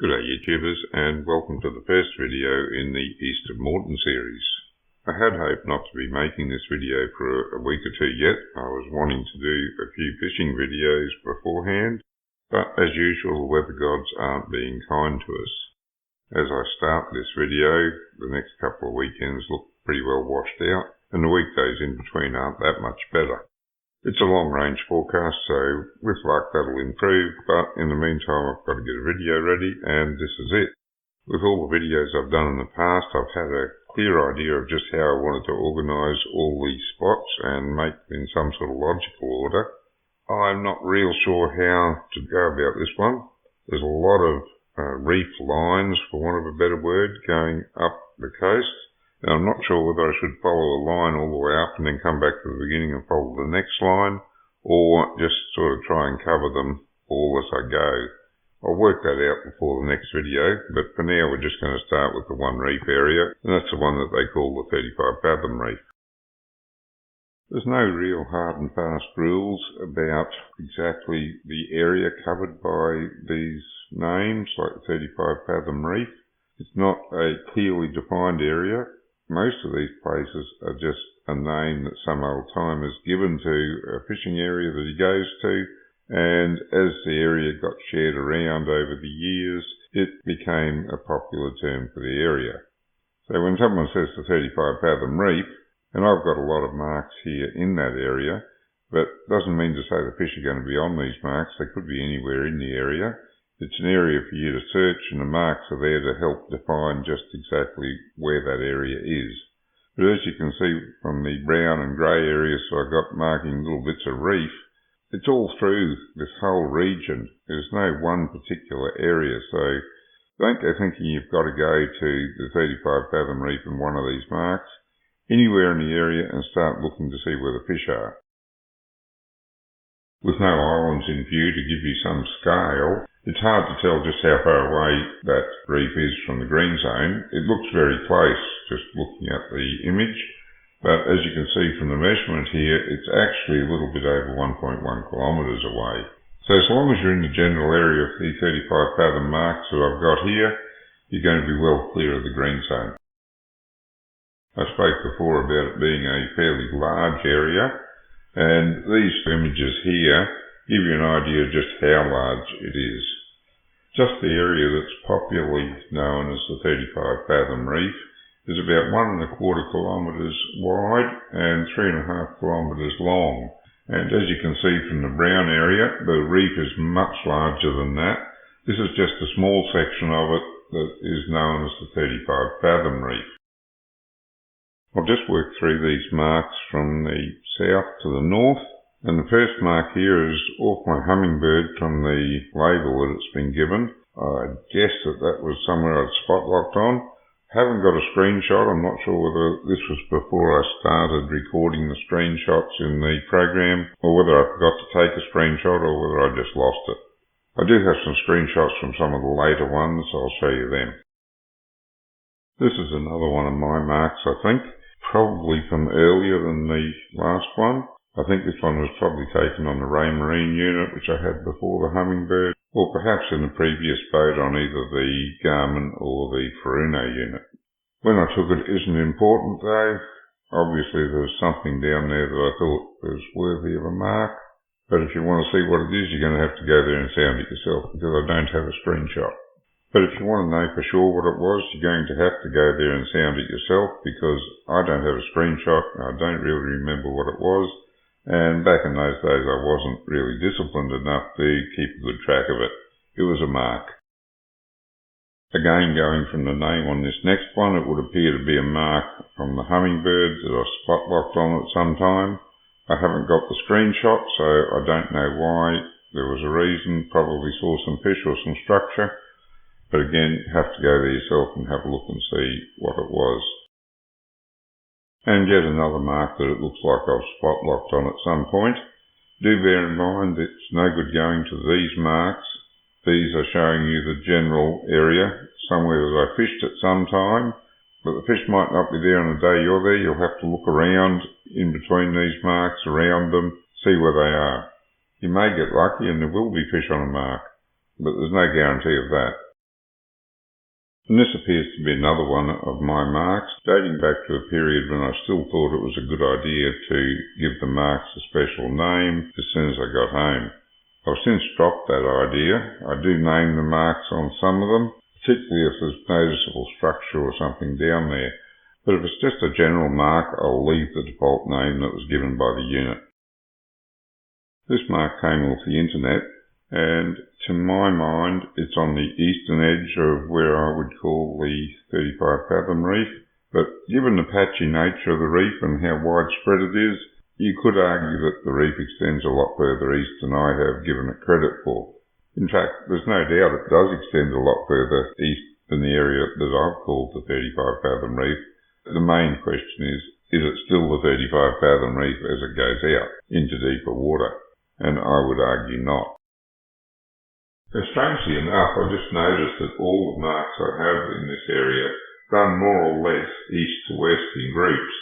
G'day YouTubers, and welcome to the first video in the East of Moreton series. I had hoped not to be making this video for a week or two yet. I was wanting to do a few fishing videos beforehand, but as usual the weather gods aren't being kind to us. As I start this video, the next couple of weekends look pretty well washed out, and the weekdays in between aren't that much better. It's a long-range forecast, so with luck that'll improve, but in the meantime I've got to get a video ready, and this is it. With all the videos I've done in the past, I've had a clear idea of just how I wanted to organise all these spots and make them in some sort of logical order. I'm not real sure how to go about this one. There's a lot of reef lines, for want of a better word, going up the coast. Now, I'm not sure whether I should follow a line all the way up and then come back to the beginning and follow the next line, or just sort of try and cover them all as I go. I'll work that out before the next video, but for now we're just going to start with the one reef area, and that's the one that they call the 35 Fathom Reef. There's no real hard and fast rules about exactly the area covered by these names, like the 35 Fathom Reef. It's not a clearly defined area. Most of these places are just a name that some old timer's given to a fishing area that he goes to, and as the area got shared around over the years, it became a popular term for the area. So when someone says the 35 Fathom Reef, and I've got a lot of marks here in that area, but doesn't mean to say the fish are going to be on these marks. They could be anywhere in the area. It's an area for you to search, and the marks are there to help define just exactly where that area is. But as you can see from the brown and grey areas so I've got marking little bits of reef, it's all through this whole region. There's no one particular area, so don't go thinking you've got to go to the 35 Fathom Reef in one of these marks. Anywhere in the area and start looking to see where the fish are. With no islands in view to give you some scale, it's hard to tell just how far away that reef is from the green zone. It looks very close just looking at the image, but as you can see from the measurement here, it's actually a little bit over 1.1 kilometres away. So as long as you're in the general area of the 35 fathom marks that I've got here, you're going to be well clear of the green zone. I spoke before about it being a fairly large area, and these images here give you an idea of just how large it is. Just the area that's popularly known as the 35 Fathom Reef is about 1.25 kilometres wide and 3.5 kilometres long. And as you can see from the brown area, the reef is much larger than that. This is just a small section of it that is known as the 35 Fathom Reef. I'll just work through these marks from the south to the north. And the first mark here is off my hummingbird from the label that it's been given. I guess that was somewhere I'd spot locked on. Haven't got a screenshot. I'm not sure whether this was before I started recording the screenshots in the program, or whether I forgot to take a screenshot, or whether I just lost it. I do have some screenshots from some of the later ones. I'll show you them. This is another one of my marks, I think. Probably from earlier than the last one. I think this one was probably taken on the Ray Marine unit, which I had before the Hummingbird, or perhaps in a previous boat on either the Garmin or the Furuno unit. When I took it isn't important though. Obviously there was something down there that I thought was worthy of a mark, but if you want to see what it is, you're going to have to go there and sound it yourself, because I don't have a screenshot. But if you want to know for sure what it was, you're going to have to go there and sound it yourself, because I don't have a screenshot, and I don't really remember what it was. And back in those days I wasn't really disciplined enough to keep a good track of it. It was a mark. Again, going from the name on this next one, it would appear to be a mark from the Hummingbird that I spot locked on at some time. I haven't got the screenshot, so I don't know why. There was a reason, probably saw some fish or some structure. But again, you have to go there yourself and have a look and see what it was. And yet another mark that it looks like I've spot locked on at some point. Do bear in mind it's no good going to these marks. These are showing you the general area, somewhere that I fished at some time, but the fish might not be there on the day you're there. You'll have to look around in between these marks, around them, see where they are. You may get lucky and there will be fish on a mark, but there's no guarantee of that. And this appears to be another one of my marks, dating back to a period when I still thought it was a good idea to give the marks a special name as soon as I got home. I've since dropped that idea. I do name the marks on some of them, particularly if there's noticeable structure or something down there. But if it's just a general mark, I'll leave the default name that was given by the unit. This mark came off the internet, and to my mind, it's on the eastern edge of where I would call the 35 Fathom Reef. But given the patchy nature of the reef and how widespread it is, you could argue that the reef extends a lot further east than I have given it credit for. In fact, there's no doubt it does extend a lot further east than the area that I've called the 35 Fathom Reef. The main question is it still the 35 Fathom Reef as it goes out into deeper water? And I would argue not. Strangely enough, I just noticed that all the marks I have in this area run more or less east to west in groups.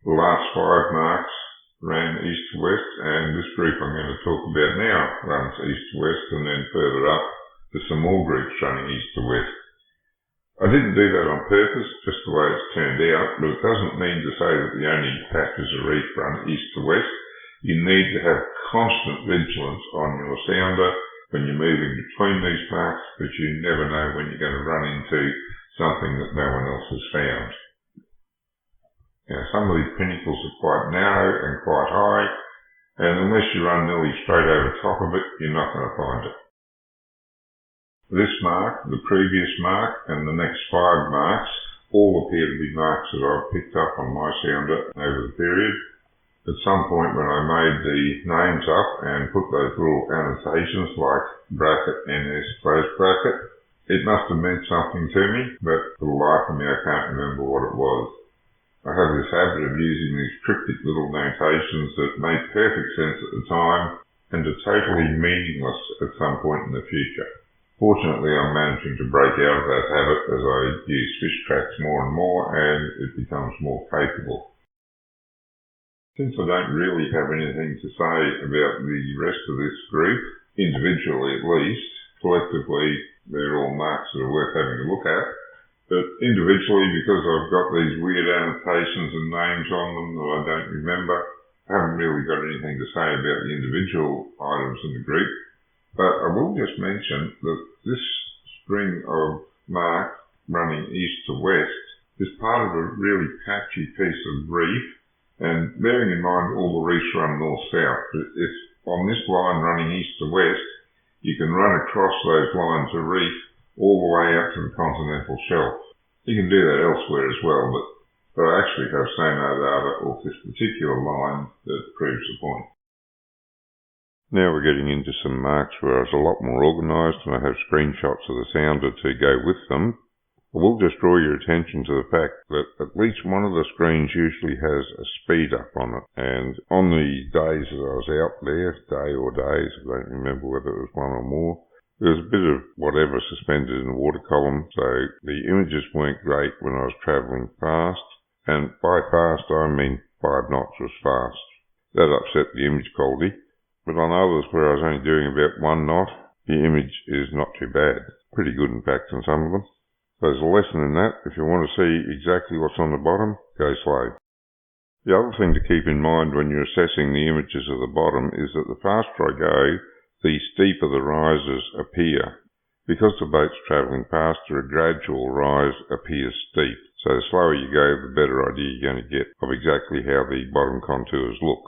The last 5 marks ran east to west, and this group I'm going to talk about now runs east to west, and then further up there's some more groups running east to west. I didn't do that on purpose, just the way it's turned out, but it doesn't mean to say that the only patches of reef run east to west. You need to have constant vigilance on your sounder when you're moving between these marks, because you never know when you're going to run into something that no one else has found. Now, some of these pinnacles are quite narrow and quite high, and unless you run nearly straight over top of it, you're not going to find it. This mark, the previous mark, and the next 5 marks all appear to be marks that I've picked up on my sounder over the period. At some point when I made the names up and put those little annotations like bracket, NS, close bracket, it must have meant something to me, but for the life of me I can't remember what it was. I have this habit of using these cryptic little notations that make perfect sense at the time and are totally meaningless at some point in the future. Fortunately, I'm managing to break out of that habit as I use fish tracks more and more, and it becomes more capable. Since I don't really have anything to say about the rest of this group, individually at least, collectively they're all marks that are worth having a look at, but individually, because I've got these weird annotations and names on them that I don't remember, I haven't really got anything to say about the individual items in the group. But I will just mention that this string of marks running east to west is part of a really patchy piece of reef. And bearing in mind all the reefs run north-south, if on this line running east to west, you can run across those lines of reef all the way up to the continental shelf. You can do that elsewhere as well, but I actually have sonar data off this particular line that proves the point. Now we're getting into some marks where I was a lot more organised and I have screenshots of the sounder to go with them. I will just draw your attention to the fact that at least one of the screens usually has a speed up on it, and on the days that I was out there, day or days, I don't remember whether it was one or more, there was a bit of whatever suspended in the water column, so the images weren't great when I was travelling fast, and by fast I mean 5 knots was fast. That upset the image quality, but on others where I was only doing about 1 knot, the image is not too bad. Pretty good in fact on some of them. There's a lesson in that. If you want to see exactly what's on the bottom, go slow. The other thing to keep in mind when you're assessing the images of the bottom is that the faster I go, the steeper the rises appear. Because the boat's travelling faster, a gradual rise appears steep. So the slower you go, the better idea you're going to get of exactly how the bottom contours look.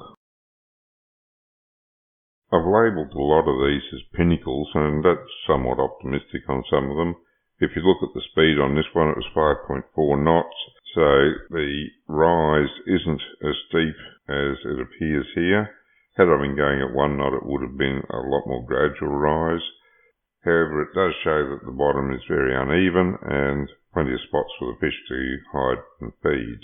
I've labelled a lot of these as pinnacles, and that's somewhat optimistic on some of them. If you look at the speed on this one, it was 5.4 knots, so the rise isn't as steep as it appears here. Had I been going at 1 knot, it would have been a lot more gradual rise. However, it does show that the bottom is very uneven and plenty of spots for the fish to hide and feed.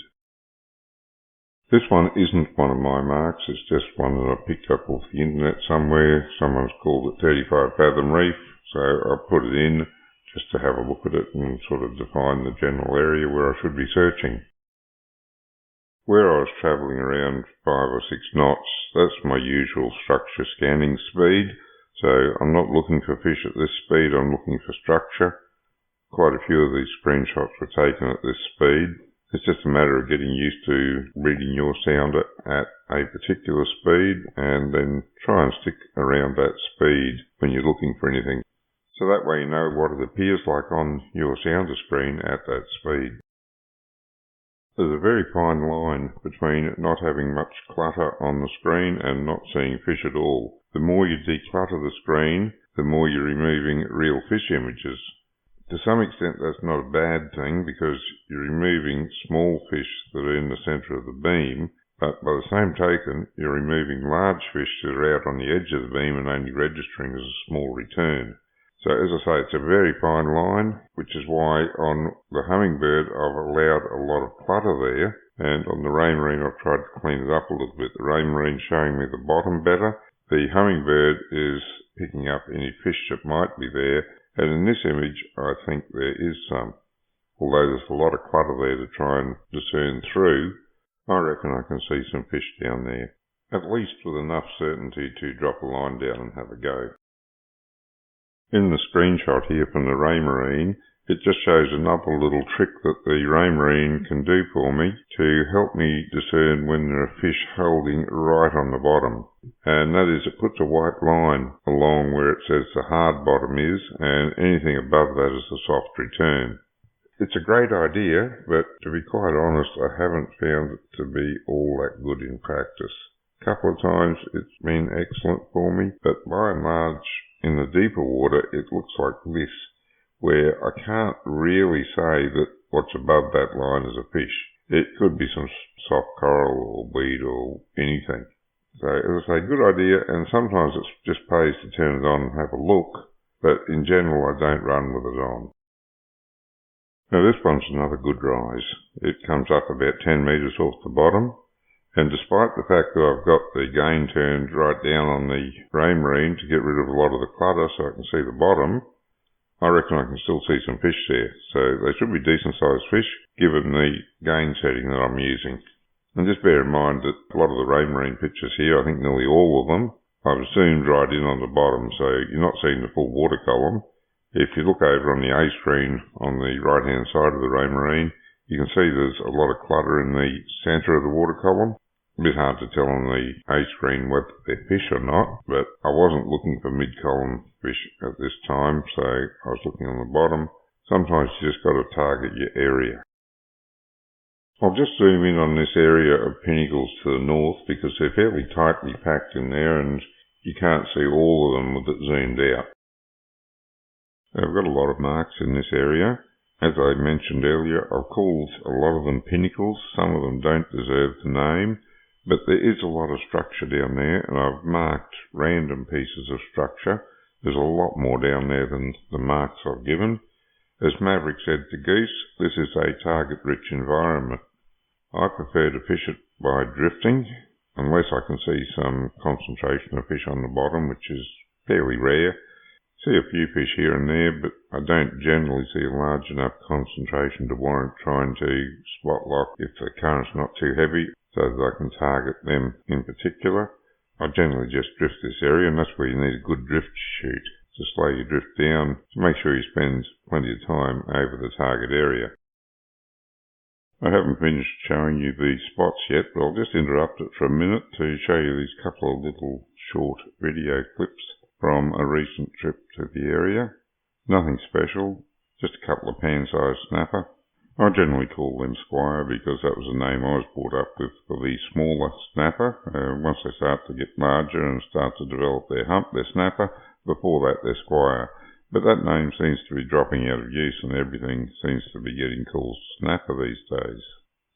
This one isn't one of my marks, it's just one that I picked up off the internet somewhere. Someone's called it 35 Fathom Reef, so I put it in just to have a look at it and sort of define the general area where I should be searching. Where I was travelling around 5 or 6 knots, that's my usual structure scanning speed, so I'm not looking for fish at this speed, I'm looking for structure. quite a few of these screenshots were taken at this speed. It's just a matter of getting used to reading your sounder at a particular speed and then try and stick around that speed when you're looking for anything. So that way you know what it appears like on your sounder screen at that speed. There's a very fine line between not having much clutter on the screen and not seeing fish at all. The more you declutter the screen, the more you're removing real fish images. To some extent that's not a bad thing because you're removing small fish that are in the centre of the beam, but by the same token you're removing large fish that are out on the edge of the beam and only registering as a small return. So as I say, it's a very fine line, which is why on the hummingbird I've allowed a lot of clutter there, and on the raymarine I've tried to clean it up a little bit. The raymarine showing me the bottom better. The hummingbird is picking up any fish that might be there, and in this image I think there is some. Although there's a lot of clutter there to try and discern through, I reckon I can see some fish down there, at least with enough certainty to drop a line down and have a go. In the screenshot here from the raymarine, it just shows another little trick that the raymarine can do for me to help me discern when there are fish holding right on the bottom. And that is, it puts a white line along where it says the hard bottom is, and anything above that is a soft return. It's a great idea, but to be quite honest, I haven't found it to be all that good in practice. A couple of times it's been excellent for me, but by and large, in the deeper water, it looks like this, where I can't really say that what's above that line is a fish. It could be some soft coral or weed or anything. So, as I say, good idea, and sometimes it just pays to turn it on and have a look, but in general I don't run with it on. Now this one's another good rise. It comes up about 10 metres off the bottom, and despite the fact that I've got the gain turned right down on the raymarine to get rid of a lot of the clutter so I can see the bottom, I reckon I can still see some fish there. So they should be decent sized fish given the gain setting that I'm using. And just bear in mind that a lot of the raymarine pictures here, I think nearly all of them, I've zoomed right in on the bottom, so you're not seeing the full water column. If you look over on the A screen on the right hand side of the raymarine, you can see there's a lot of clutter in the centre of the water column. A bit hard to tell on the A screen whether they're fish or not, but I wasn't looking for mid-column fish at this time, so I was looking on the bottom. Sometimes you just got to target your area. I'll just zoom in on this area of pinnacles to the north because they're fairly tightly packed in there and you can't see all of them with it zoomed out. I've got a lot of marks in this area. As I mentioned earlier, I've called a lot of them pinnacles. Some of them don't deserve the name, but there is a lot of structure down there, and I've marked random pieces of structure. There's a lot more down there than the marks I've given. As Maverick said to Goose, this is a target-rich environment. I prefer to fish it by drifting, unless I can see some concentration of fish on the bottom, which is fairly rare. See a few fish here and there, but I don't generally see a large enough concentration to warrant trying to spot lock if the current's not too heavy, so that I can target them in particular. I generally just drift this area, and that's where you need a good drift chute to slow your drift down to make sure you spend plenty of time over the target area. I haven't finished showing you the spots yet, but I'll just interrupt it for a minute to show you these couple of little short video clips from a recent trip to the area. Nothing special, just a couple of pan-sized snapper. I generally call them squire because that was the name I was brought up with for the smaller snapper. Once they start to get larger and start to develop their hump, they're snapper. Before that, they're squire. But that name seems to be dropping out of use and everything seems to be getting called snapper these days.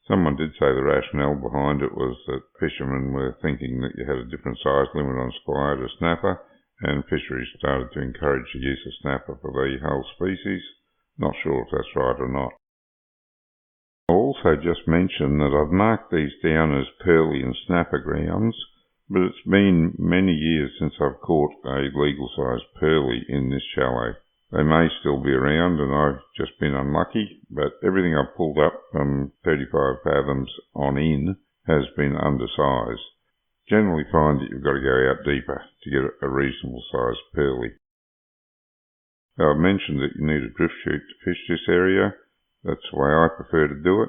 Someone did say the rationale behind it was that fishermen were thinking that you had a different size limit on squire to snapper, and fisheries started to encourage the use of snapper for the whole species. Not sure if that's right or not. I'll also just mention that I've marked these down as pearly and snapper grounds, but it's been many years since I've caught a legal-sized pearly in this shallow. They may still be around and I've just been unlucky, but everything I've pulled up from 35 fathoms on in has been undersized. Generally find that you've got to go out deeper to get a reasonable sized pearly. Now, I've mentioned that you need a drift chute to fish this area. That's the way I prefer to do it.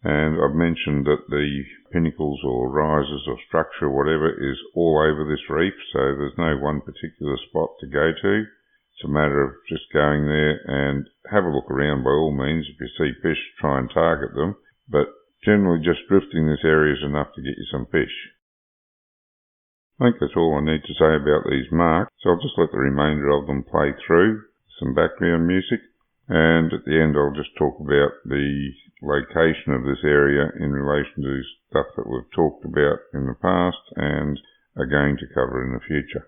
And I've mentioned that the pinnacles or rises or structure or whatever is all over this reef, so there's no one particular spot to go to. It's a matter of just going there and have a look around by all means. If you see fish, try and target them, but generally just drifting this area is enough to get you some fish. I think that's all I need to say about these marks, so I'll just let the remainder of them play through, some background music, and at the end I'll just talk about the location of this area in relation to stuff that we've talked about in the past and are going to cover in the future.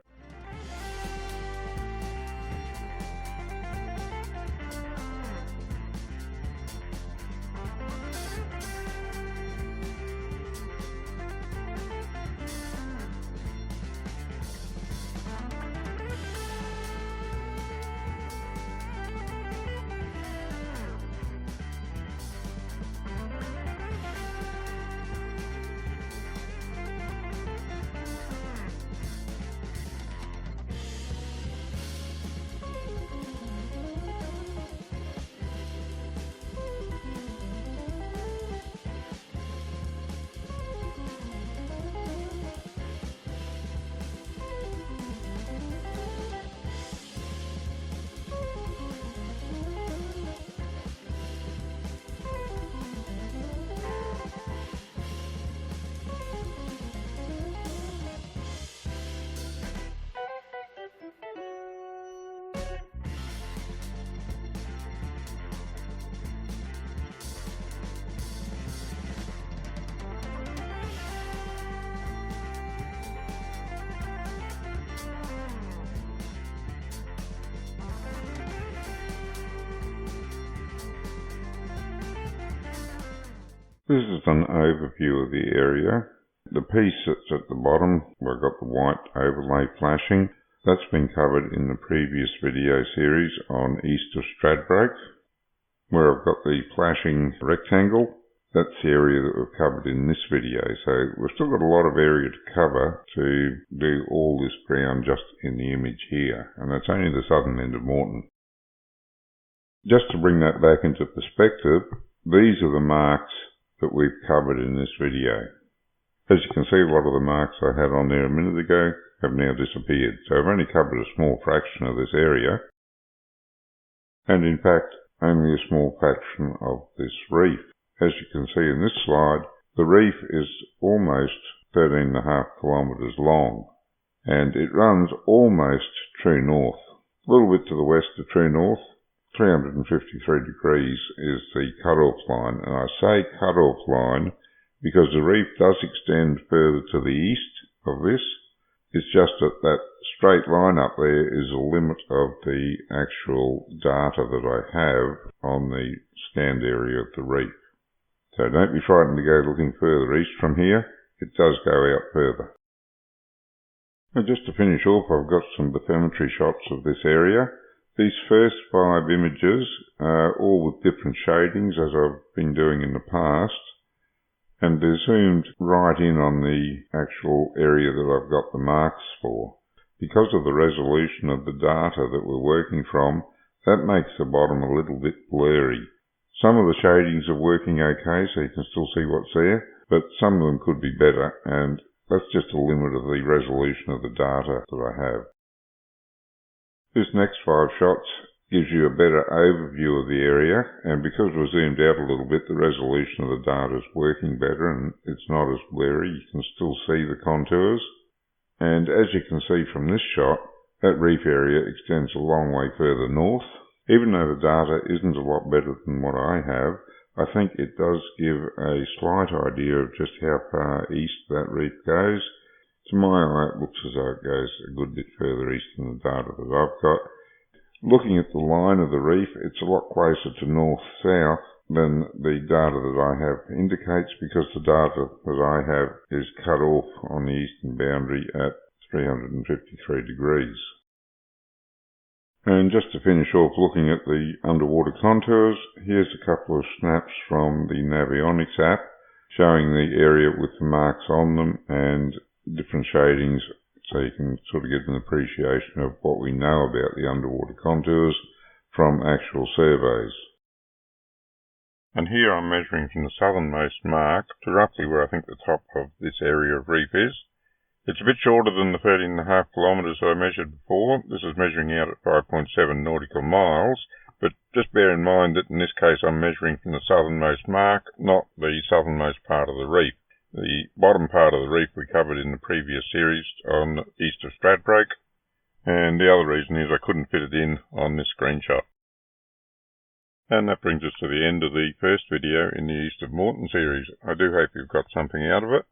This is an overview of the area. The piece that's at the bottom, where I've got the white overlay flashing, that's been covered in the previous video series on East of Stradbroke. Where I've got the flashing rectangle, that's the area that we've covered in this video. So we've still got a lot of area to cover to do all this ground just in the image here, and that's only the southern end of Moreton. Just to bring that back into perspective, these are the marks that we've covered in this video. As you can see, a lot of the marks I had on there a minute ago have now disappeared, so I've only covered a small fraction of this area, and in fact only a small fraction of this reef. As you can see in this slide, the reef is almost 13.5 kilometres long, and it runs almost true north, a little bit to the west of true north. 353 degrees is the cut-off line, and I say cut-off line because the reef does extend further to the east of this. It's just that that straight line up there is the limit of the actual data that I have on the scanned area of the reef. So don't be frightened to go looking further east from here. It does go out further. Now just to finish off, I've got some bathymetry shots of this area. These first 5 images are all with different shadings, as I've been doing in the past, and they're zoomed right in on the actual area that I've got the marks for. Because of the resolution of the data that we're working from, that makes the bottom a little bit blurry. Some of the shadings are working okay, so you can still see what's there, but some of them could be better, and that's just a limit of the resolution of the data that I have. This next 5 shots gives you a better overview of the area, and because we're zoomed out a little bit, the resolution of the data is working better and it's not as blurry. You can still see the contours. And as you can see from this shot, that reef area extends a long way further north. Even though the data isn't a lot better than what I have, I think it does give a slight idea of just how far east that reef goes. To my eye, it looks as though it goes a good bit further east than the data that I've got. Looking at the line of the reef, it's a lot closer to north-south than the data that I have indicates, because the data that I have is cut off on the eastern boundary at 353 degrees. And just to finish off looking at the underwater contours, here's a couple of snaps from the Navionics app showing the area with the marks on them and different shadings so you can sort of get an appreciation of what we know about the underwater contours from actual surveys. And here I'm measuring from the southernmost mark to roughly where I think the top of this area of reef is. It's a bit shorter than the 13.5 kilometres I measured before. This is measuring out at 5.7 nautical miles, but just bear in mind that in this case I'm measuring from the southernmost mark, not the southernmost part of the reef. The bottom part of the reef we covered in the previous series on East of Stradbroke, and the other reason is I couldn't fit it in on this screenshot. And that brings us to the end of the first video in the East of Moreton series. I do hope you've got something out of it.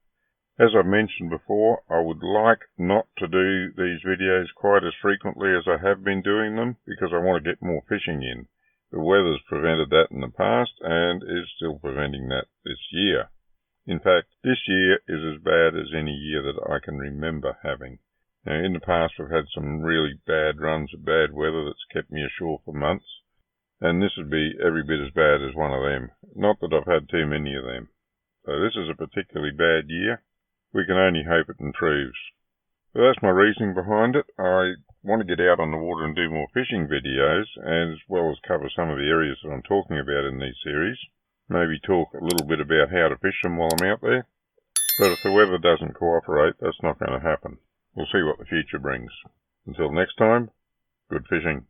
As I've mentioned before, I would like not to do these videos quite as frequently as I have been doing them because I want to get more fishing in. The weather's prevented that in the past and is still preventing that this year. In fact, this year is as bad as any year that I can remember having. Now, in the past we've had some really bad runs of bad weather that's kept me ashore for months, and this would be every bit as bad as one of them. Not that I've had too many of them. So this is a particularly bad year. We can only hope it improves. But that's my reasoning behind it. I want to get out on the water and do more fishing videos, as well as cover some of the areas that I'm talking about in these series. Maybe talk a little bit about how to fish them while I'm out there. But if the weather doesn't cooperate, that's not going to happen. We'll see what the future brings. Until next time, good fishing.